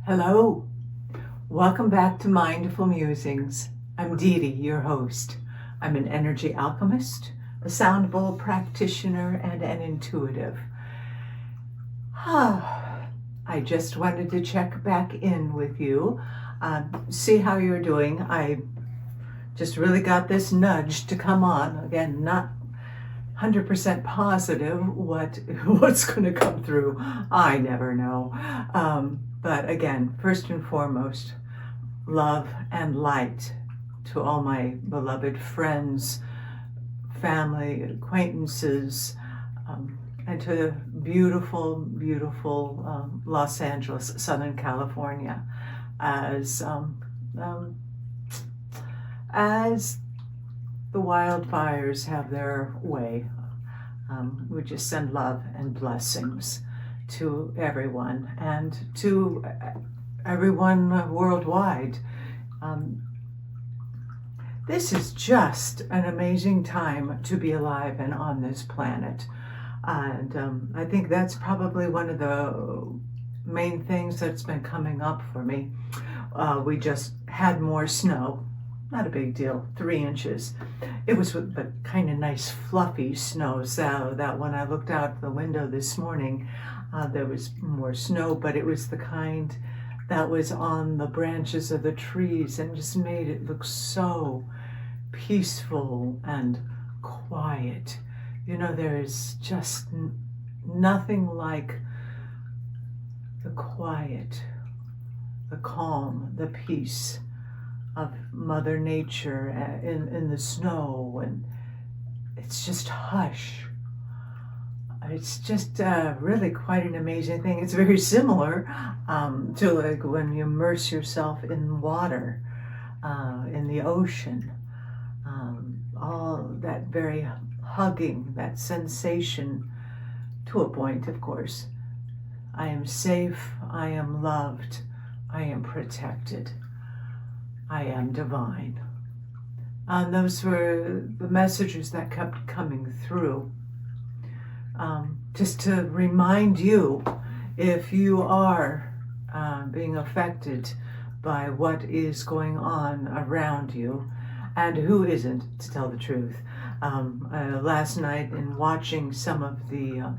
Hello, welcome back to Mindful Musings. I'm Dee Dee, your host. I'm an energy alchemist, a sound bowl practitioner, and an intuitive. I just wanted to check back in with you, see how you're doing. I just really got this nudge to come on. Again, not 100% positive what's going to come through. I never know. But again, first and foremost, love and light to all my beloved friends, family, acquaintances, and to the beautiful, beautiful Los Angeles, Southern California, as the wildfires have their way. We just send love and blessings to everyone and to everyone worldwide. This is just an amazing time to be alive and on this planet. And I think that's probably one of the main things that's been coming up for me. We just had more snow. Not a big deal, 3 inches. It was but kind of nice fluffy snow, so that when I looked out the window this morning, there was more snow, but it was the kind that was on the branches of the trees and just made it look so peaceful and quiet. You know, there's just nothing like the quiet, the calm, the peace of Mother Nature in the snow, and it's just hush. It's just really quite an amazing thing. It's very similar to like when you immerse yourself in water, in the ocean. All that very hugging, that sensation, to a point, of course. I am safe, I am loved, I am protected. I am divine. And those were the messages that kept coming through. Just to remind you, if you are being affected by what is going on around you, and who isn't, to tell the truth. Last night, in watching some of the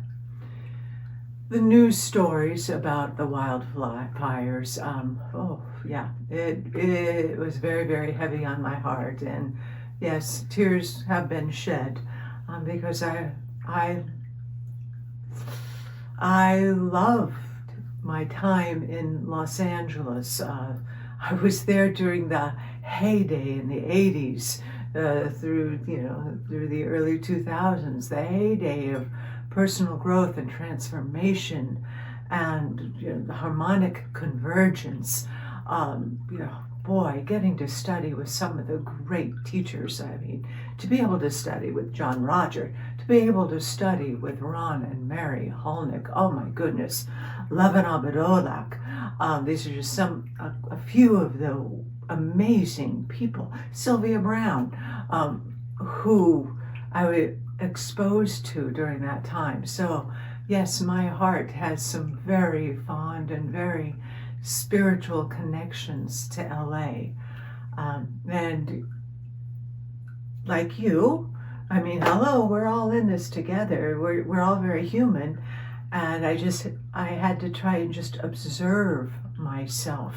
news stories about the wildfires, it was very, very heavy on my heart, and yes, tears have been shed because I loved my time in Los Angeles. I was there during the heyday in the 80s, through the early 2000s, the heyday of personal growth and transformation and the harmonic convergence. Getting to study with some of the great teachers. I mean, to be able to study with John Roger, to be able to study with Ron and Mary Holnick, oh my goodness, Levin Abedolak. These are just a few of the amazing people. Sylvia Brown, who I was exposed to during that time. So yes, my heart has some very fond and very spiritual connections to LA. And like you, I mean, hello, we're all in this together. We're all very human. And I had to try and just observe myself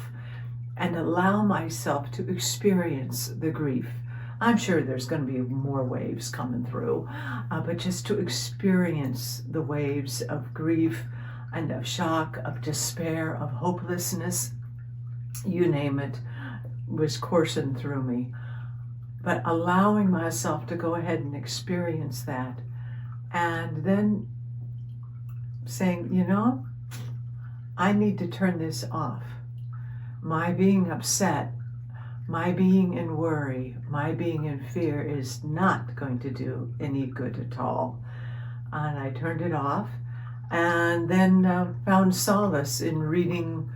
and allow myself to experience the grief. I'm sure there's going to be more waves coming through, but just to experience the waves of grief and of shock, of despair, of hopelessness, you name it, was coursing through me. But allowing myself to go ahead and experience that, and then saying, I need to turn this off. My being upset, my being in worry, my being in fear is not going to do any good at all. And I turned it off, and then found solace in reading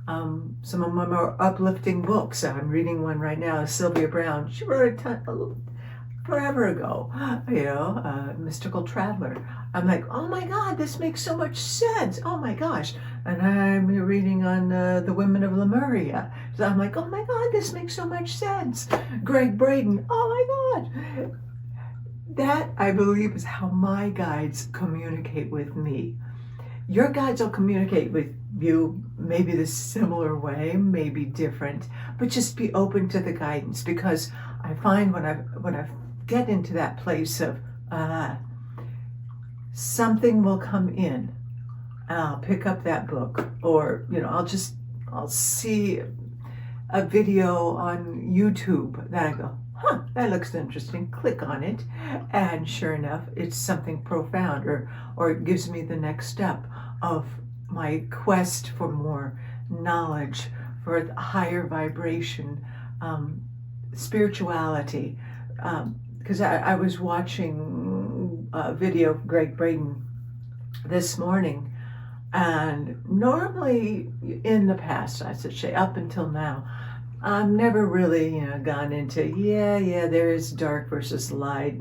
some of my more uplifting books. I'm reading one right now, Sylvia Brown. She wrote forever ago, mystical traveler. I'm like, oh my God, this makes so much sense. Oh my gosh. And I'm reading on the women of Lemuria. So I'm like, oh my God, this makes so much sense. Greg Braden, oh my God. That, I believe, is how my guides communicate with me. Your guides will communicate with you maybe the similar way, maybe different, but just be open to the guidance, because I find when I get into that place of something will come in, and I'll pick up that book, or I'll see a video on YouTube that I go, that looks interesting, click on it, and sure enough, it's something profound, or it gives me the next step of my quest for more knowledge, for higher vibration, spirituality. Because I was watching a video of Greg Braden this morning, and normally in the past, I should say, up until now, I've never really gone into, there is dark versus light,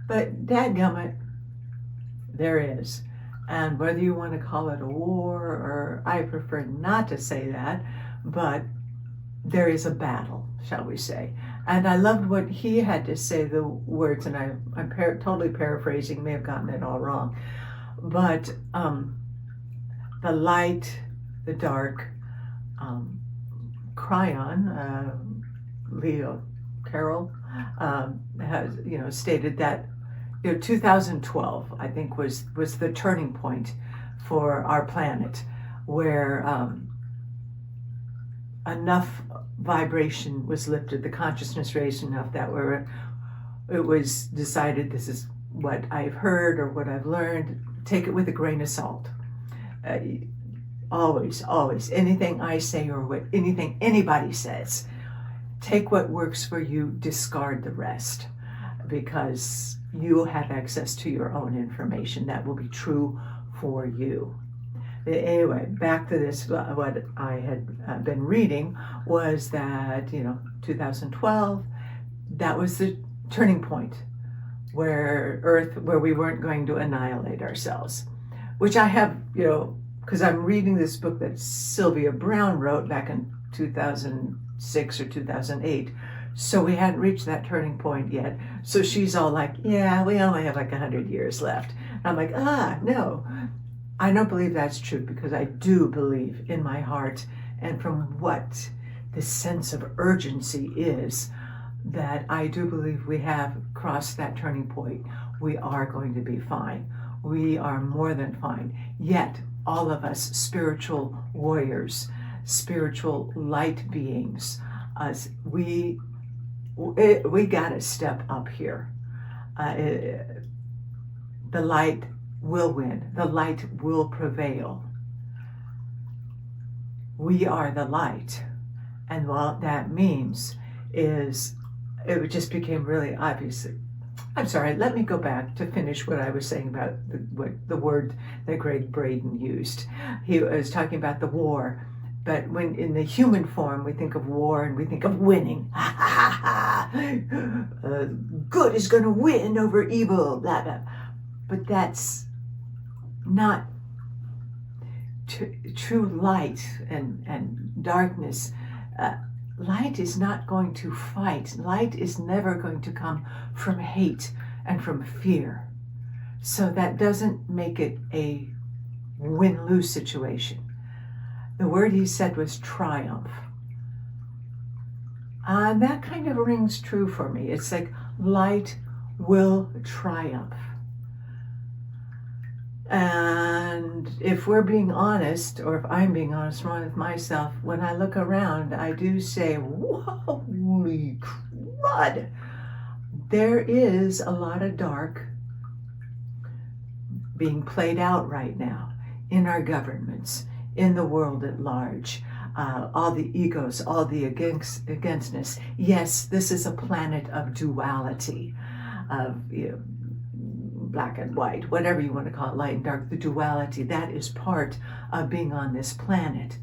but dadgummit, there is. And whether you want to call it a war, or I prefer not to say that, but there is a battle, shall we say. And I loved what he had to say, the words, and I'm totally paraphrasing, may have gotten it all wrong, but the light, the dark, Cryon, Leo Carroll, has stated that 2012, I think, was the turning point for our planet, where enough vibration was lifted, the consciousness raised enough that it was decided, this is what I've heard or what I've learned, take it with a grain of salt. Always, anything I say or anything anybody says, take what works for you, discard the rest, because you have access to your own information that will be true for you. Anyway, back to this, what I had been reading was that, 2012, that was the turning point where we weren't going to annihilate ourselves, which I have, because I'm reading this book that Sylvia Browne wrote back in 2006 or 2008. So we hadn't reached that turning point yet. So she's all like, yeah, we only have like 100 years left. And I'm like, no, I don't believe that's true, because I do believe in my heart, and from what the sense of urgency is, that I do believe we have crossed that turning point. We are going to be fine. We are more than fine. Yet, all of us spiritual warriors, spiritual light beings, we got to step up here. The light will win. The light will prevail. We are the light. And what that means is, it just became really obvious. I'm sorry, let me go back to finish what I was saying about the word that Greg Braden used. He was talking about the war. But when in the human form, we think of war and we think of winning. Good is going to win over evil, blah, blah. But that's not true light and darkness. Light is not going to fight. Light is never going to come from hate and from fear. So that doesn't make it a win-lose situation. The word he said was triumph. And that kind of rings true for me. It's like light will triumph. And if we're being honest, or if I'm being honest with myself, when I look around, I do say, holy crud. There is a lot of dark being played out right now in our governments, in the world at large, all the egos, all the againstness. Yes, this is a planet of duality, of black and white, whatever you want to call it, light and dark, the duality, that is part of being on this planet.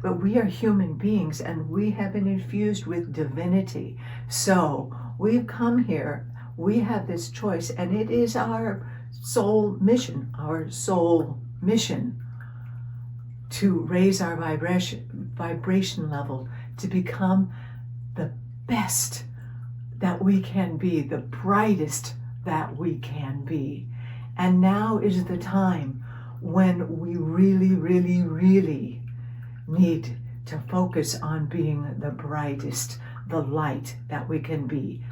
But we are human beings, and we have been infused with divinity. So We've come here, we have this choice, and it is our soul mission to raise our vibration level, to become the best that we can be, the brightest that we can be. And now is the time when we really, really, really need to focus on being the brightest, the light that we can be.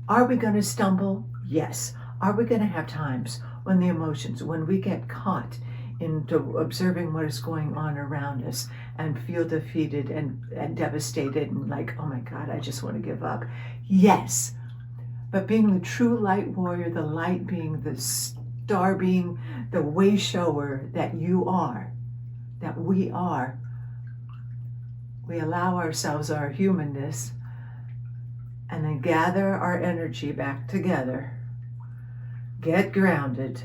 Are we going to stumble? Yes. Are we going to have times when the emotions, when we get caught into observing what is going on around us and feel defeated and devastated and like, oh my God, I just want to give up? Yes. But being the true light warrior, the light being, the star being, the way shower that you are, that we are, we allow ourselves our humanness and then gather our energy back together, get grounded,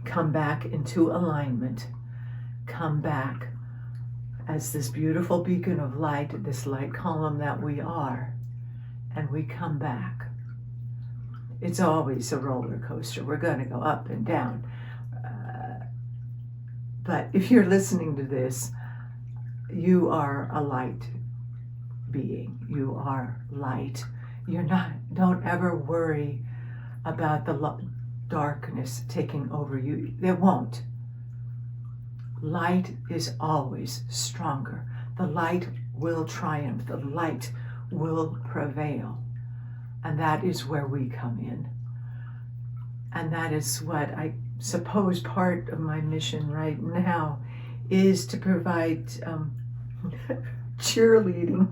come back into alignment, come back as this beautiful beacon of light, this light column that we are, and we come back. It's always a roller coaster. We're going to go up and down. But if you're listening to this, you are a light being. You are light. You're not, don't ever worry about the darkness taking over you. It won't. Light is always stronger. The light will triumph. The light will prevail. And that is where we come in. And that is what I suppose part of my mission right now is to provide cheerleading.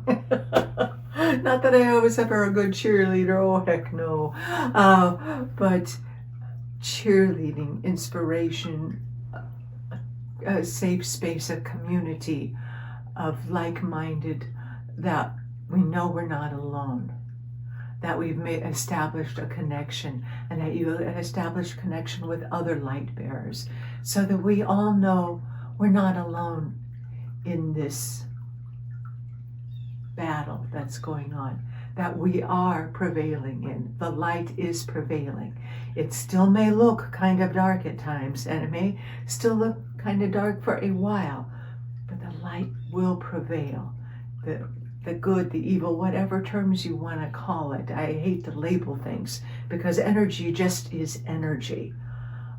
Not that I always ever a good cheerleader, oh heck no. But cheerleading, inspiration, a safe space, a community of like-minded, that we know we're not alone, that we've established a connection, and that you established connection with other light bearers, so that we all know we're not alone in this battle that's going on, that we are prevailing in. The light is prevailing. It still may look kind of dark at times, and it may still look kind of dark for a while, but the light will prevail. The good, the evil, whatever terms you want to call it. I hate to label things because energy just is energy,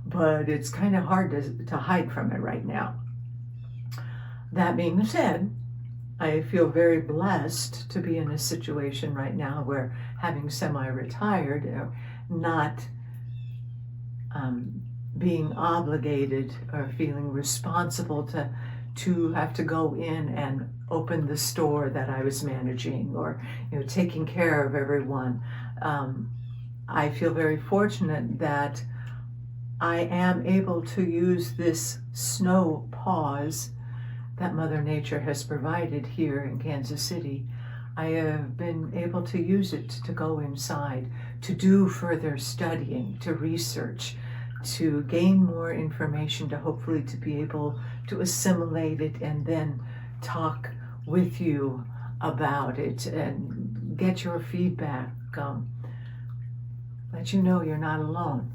but it's kind of hard to hide from it right now. That being said, I feel very blessed to be in a situation right now where, having semi-retired, not being obligated or feeling responsible to have to go in and open the store that I was managing, or taking care of everyone. I feel very fortunate that I am able to use this snow pause that Mother Nature has provided here in Kansas City. I have been able to use it to go inside, to do further studying, to research, to gain more information, to hopefully to be able to assimilate it and then talk with you about it and get your feedback, let you know you're not alone.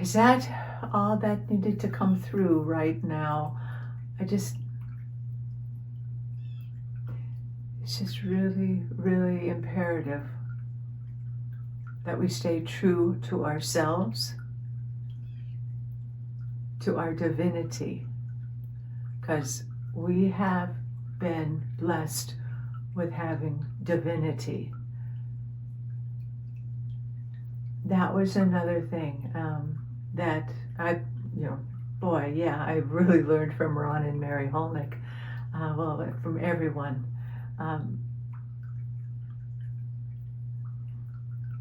Is that all that needed to come through right now? It's just really, really imperative that we stay true to ourselves, to our divinity, because we have been blessed with having divinity. That was another thing that I really learned from Ron and Mary Holnick, from everyone.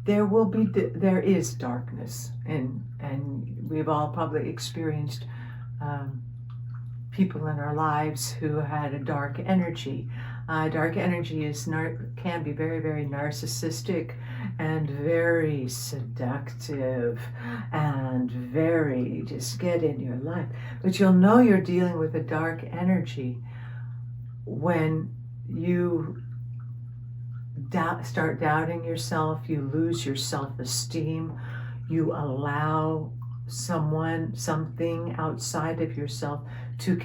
There is darkness, and we've all probably experienced people in our lives who had a dark energy. Dark energy can be very, very narcissistic and very seductive and very just get in your life. But you'll know you're dealing with a dark energy when you start doubting yourself, you lose your self-esteem, you allow someone, something outside of yourself to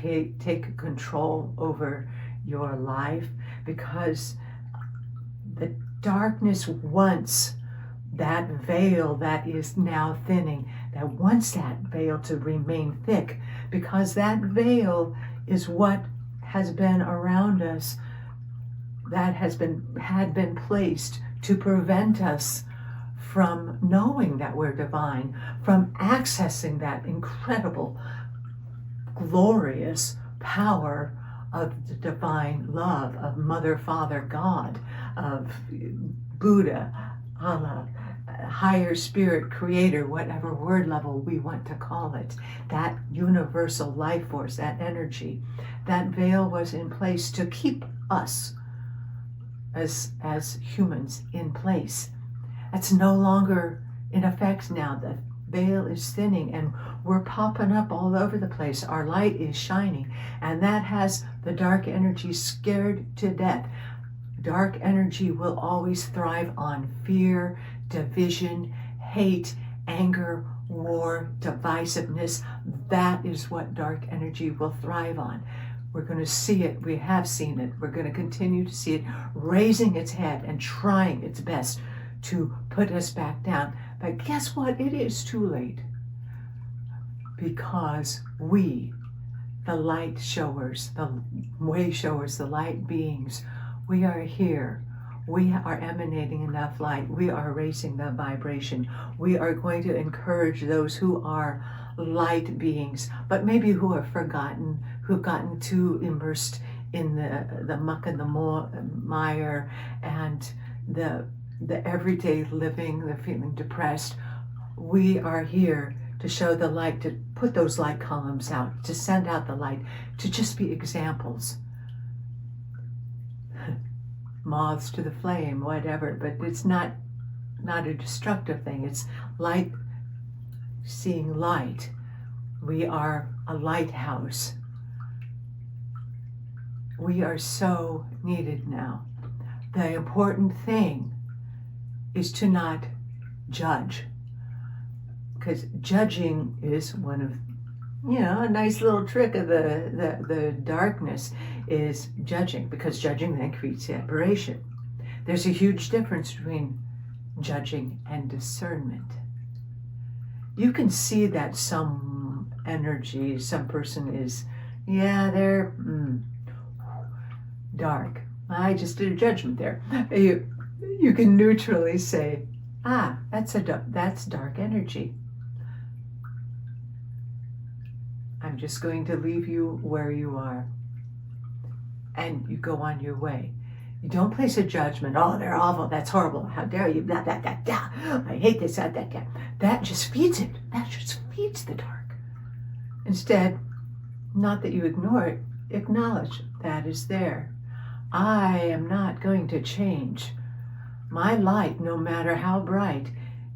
take control over your life, because the darkness wants that veil that is now thinning, that wants that veil to remain thick, because that veil is what has been around us, that had been placed to prevent us from knowing that we're divine, from accessing that incredible, glorious power of the divine love of Mother, Father, God, of Buddha, Allah, higher spirit, creator, whatever word level we want to call it, that universal life force, that energy. That veil was in place to keep us as humans in place. That's no longer in effect now. The veil is thinning and we're popping up all over the place. Our light is shining, and that has the dark energy scared to death. Dark energy will always thrive on fear, division, hate, anger, war, divisiveness. That is what dark energy will thrive on. We're going to see it. We have seen it. We're going to continue to see it raising its head and trying its best to put us back down. But guess what? It is too late, because we, the light showers, the way showers, the light beings, we are here. We are emanating enough light. We are raising the vibration. We are going to encourage those who are light beings, but maybe who have forgotten, who've gotten too immersed in the muck and the mire and the everyday living, the feeling depressed. We are here to show the light, to put those light columns out, to send out the light, to just be examples. Moths to the flame, whatever, but it's not a destructive thing. It's light, seeing light. We are a lighthouse. We are so needed now. The important thing is to not judge, because judging is one of, a nice little trick of the darkness is judging, because judging then creates separation. There's a huge difference between judging and discernment. You can see that some energy, some person is, they're dark. I just did a judgment there. You can neutrally say, that's dark energy. I'm just going to leave you where you are. And you go on your way. You don't place a judgment. Oh, they're awful. That's horrible. How dare you? Blah, blah, blah, blah. I hate this. That just feeds it. That just feeds the dark. Instead, not that you ignore it, acknowledge that is there. I am not going to change. My light, no matter how bright,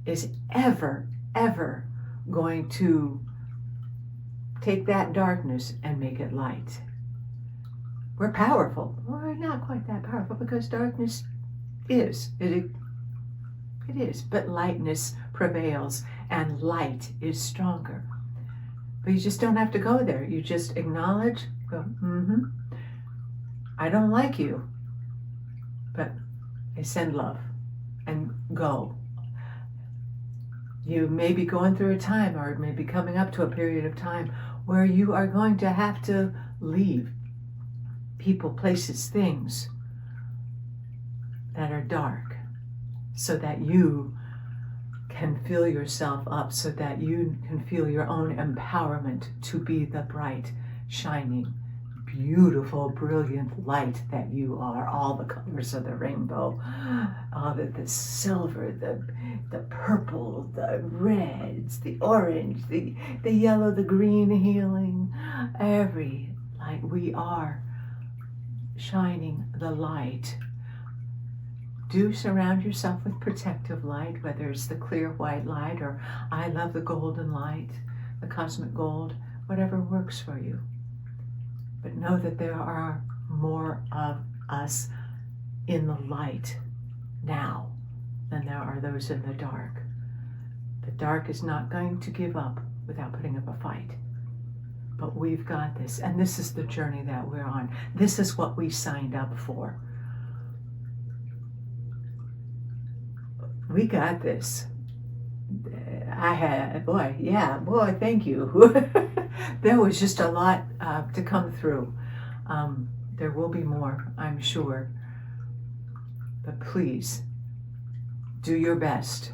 is ever, ever going to take that darkness and make it light. We're powerful. We're not quite that powerful, because darkness is. It is. But lightness prevails, and light is stronger. But you just don't have to go there. You just acknowledge, go, I don't like you, but I send love, and go. You may be going through a time, or maybe coming up to a period of time where you are going to have to leave people, places, things that are dark, so that you can fill yourself up, so that you can feel your own empowerment to be the bright, shining, beautiful, brilliant light that you are. All the colors of the rainbow, all the silver, the purple, the reds, the orange, the yellow, the green, healing, every light. We are shining the light. Do surround yourself with protective light, whether it's the clear white light, or I love the golden light, the cosmic gold, whatever works for you. But know that there are more of us in the light now than there are those in the dark. The dark is not going to give up without putting up a fight. But we've got this, and this is the journey that we're on. This is what we signed up for. We got this. Thank you. There was just a lot to come through. There will be more, I'm sure. But please, do your best.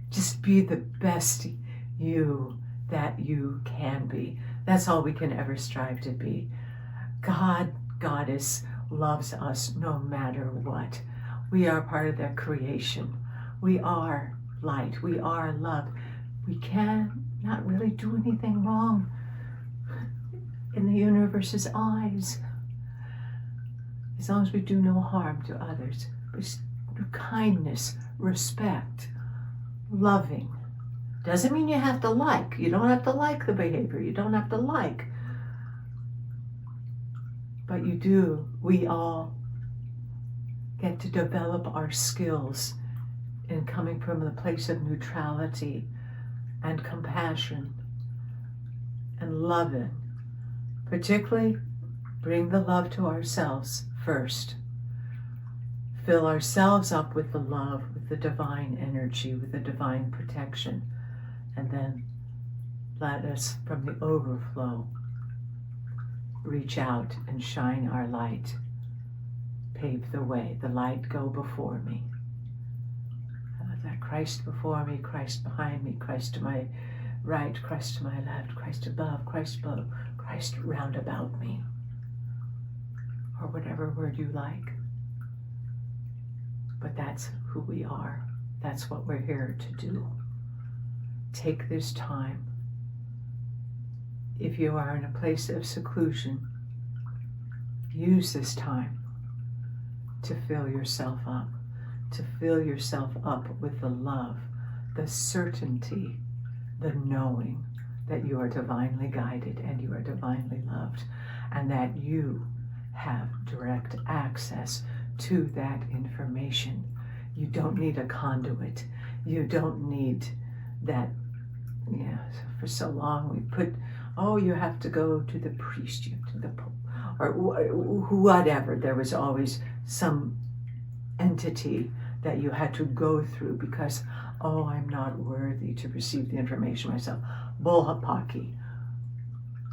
Just be the best you that you can be. That's all we can ever strive to be. God, Goddess, loves us no matter what. We are part of their creation. We are light. We are love. We can not really do anything wrong in the universe's eyes. As long as we do no harm to others. Kindness, respect, loving. Doesn't mean you have to like. You don't have to like the behavior. You don't have to like. But you do. We all get to develop our skills in coming from the place of neutrality and compassion and loving. Particularly, bring the love to ourselves first. Fill ourselves up with the love, with the divine energy, with the divine protection. And then let us, from the overflow, reach out and shine our light. Pave the way. The light go before me. Let that Christ before me, Christ behind me, Christ to my right, Christ to my left, Christ above, Christ below, Christ round about me. Or whatever word you like. But that's who we are. That's what we're here to do. Take this time. If you are in a place of seclusion, use this time to fill yourself up. To fill yourself up with the love, the certainty, the knowing that you are divinely guided and you are divinely loved, and that you have direct access to that information. You don't need a conduit. You don't need that. For so long we put, you have to go to the priest, you have to the pope, or whatever. There was always some entity that you had to go through because, I'm not worthy to receive the information myself. Bullhapaki.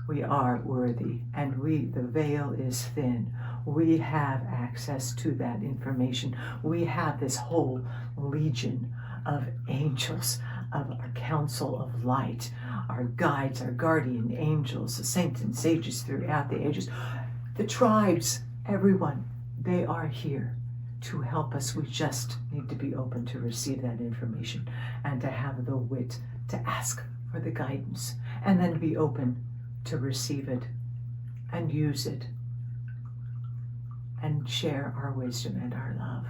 We are worthy, and the veil is thin. We have access to that information. We have this whole legion of angels, of our council of light, our guides, our guardian angels, the saints and sages throughout the ages, the tribes, everyone, they are here to help us. We just need to be open to receive that information and to have the wit to ask for the guidance, and then be open to receive it and use it and share our wisdom and our love.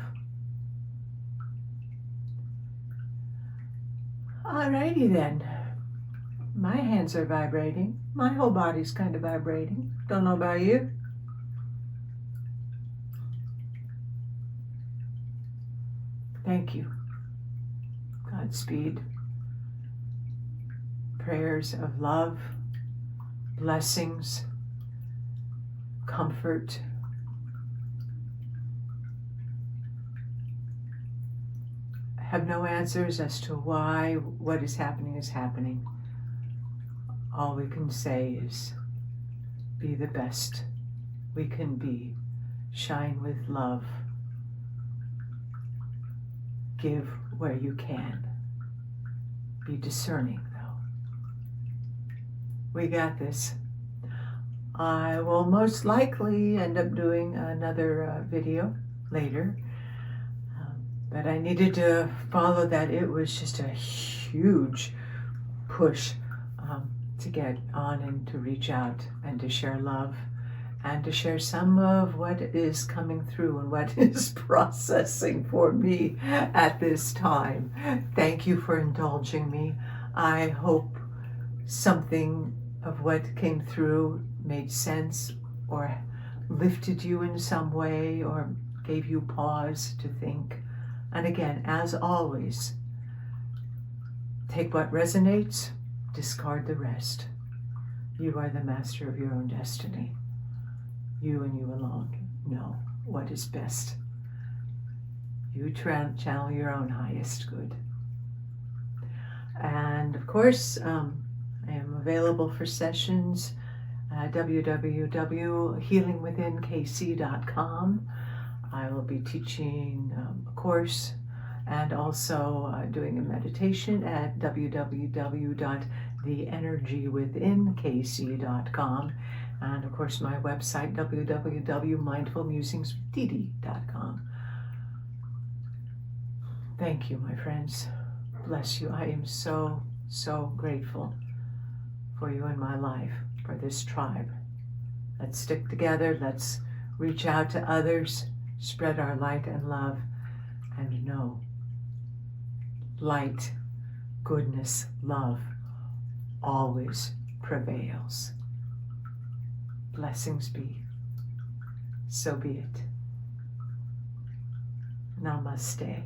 Alrighty then. My hands are vibrating. My whole body's kind of vibrating. Don't know about you. Thank you. Godspeed. Prayers of love, blessings, comfort. I have no answers as to why what is happening. All we can say is be the best we can be. Shine with love. Give where you can. Be discerning, though. We got this. I will most likely end up doing another video later. But I needed to follow that. It was just a huge push to get on and to reach out and to share love and to share some of what is coming through and what is processing for me at this time. Thank you for indulging me. I hope something of what came through made sense or lifted you in some way or gave you pause to think. And again, as always, take what resonates, discard the rest. You are the master of your own destiny. You and you alone know what is best. You channel your own highest good. And of course, I am available for sessions at www.healingwithinkc.com. I will be teaching a course and also doing a meditation at www.theenergywithinkc.com, and of course my website www.mindfulmusingswithdede.com. Thank you, my friends. Bless you. I am so grateful for you in my life, for this tribe. Let's stick together. Let's reach out to others, spread our light and love, and know light, goodness, love always prevails. Blessings be. So be it. Namaste.